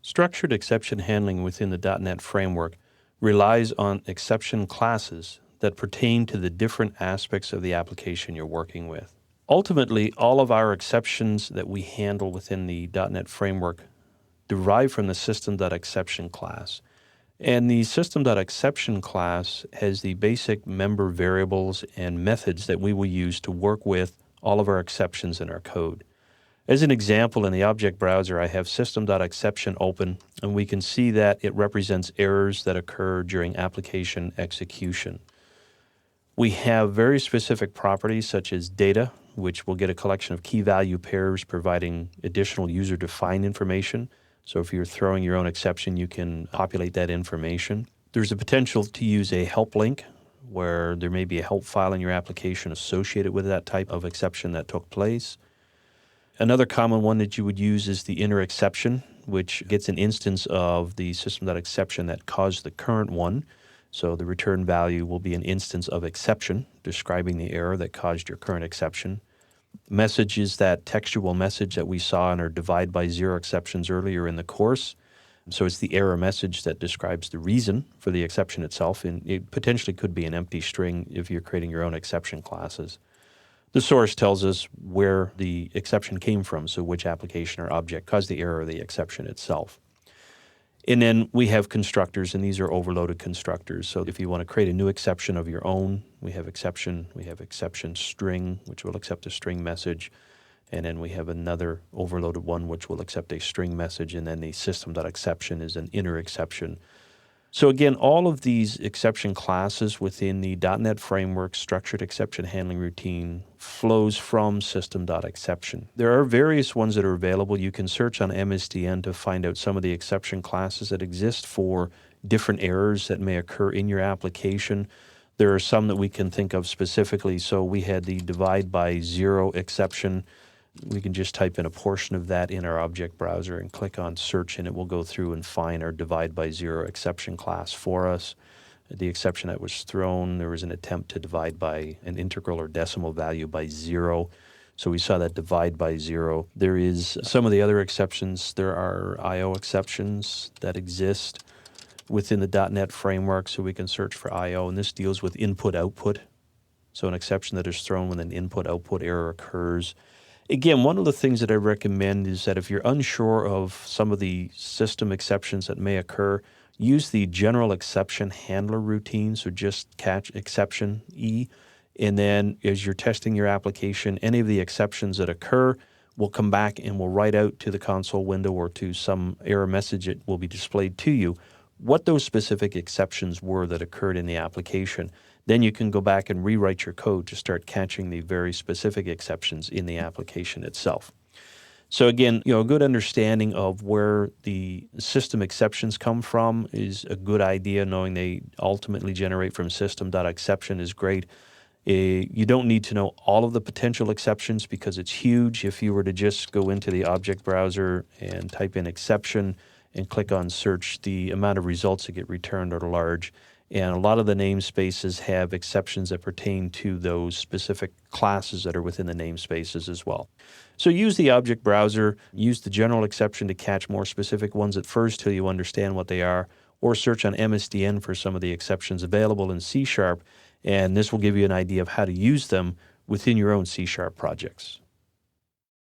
Structured exception handling within the .NET framework relies on exception classes that pertain to the different aspects of the application you're working with. Ultimately, all of our exceptions that we handle within the .NET framework derive from the system.exception class. And the system.exception class has the basic member variables and methods that we will use to work with all of our exceptions in our code. As an example, in the object browser, I have system.exception open, and we can see that it represents errors that occur during application execution. We have very specific properties such as data, which will get a collection of key value pairs providing additional user-defined information. So if you're throwing your own exception, you can populate that information. There's a potential to use a help link where there may be a help file in your application associated with that type of exception that took place. Another common one that you would use is the inner exception, which gets an instance of the system.exception that caused the current one. So the return value will be an instance of exception describing the error that caused your current exception. Message is that textual message that we saw in our divide by zero exceptions earlier in the course. So it's the error message that describes the reason for the exception itself, and it potentially could be an empty string if you're creating your own exception classes. The source tells us where the exception came from, so which application or object caused the error or the exception itself. And then we have constructors, and these are overloaded constructors. So if you want to create a new exception of your own, we have exception string, which will accept a string message. And then we have another overloaded one, which will accept a string message. And then the system.exception is an inner exception. So again, all of these exception classes within the .NET Framework structured exception handling routine flows from system.exception. There are various ones that are available. You can search on MSDN to find out some of the exception classes that exist for different errors that may occur in your application. There are some that we can think of specifically. So we had the divide by zero exception. We can just type in a portion of that in our object browser and click on search, and it will go through and find our divide by zero exception class for us. The exception that was thrown, there was an attempt to divide by an integral or decimal value by zero. So we saw that divide by zero. There is some of the other exceptions. There are I/O exceptions that exist within the .NET framework, so we can search for I/O, and this deals with input-output. So an exception that is thrown when an input-output error occurs. Again, one of the things that I recommend is that if you're unsure of some of the system exceptions that may occur, use the general exception handler routine, so just catch exception E, and then as you're testing your application, any of the exceptions that occur will come back and will write out to the console window or to some error message that will be displayed to you what those specific exceptions were that occurred in the application. Then you can go back and rewrite your code to start catching the very specific exceptions in the application itself. So again, a good understanding of where the system exceptions come from is a good idea. Knowing they ultimately generate from system.exception is great. You don't need to know all of the potential exceptions because it's huge. If you were to just go into the object browser and type in exception and click on search, the amount of results that get returned are large. And a lot of the namespaces have exceptions that pertain to those specific classes that are within the namespaces as well. So use the object browser, use the general exception to catch more specific ones at first till you understand what they are, or search on MSDN for some of the exceptions available in C#, and this will give you an idea of how to use them within your own C# projects.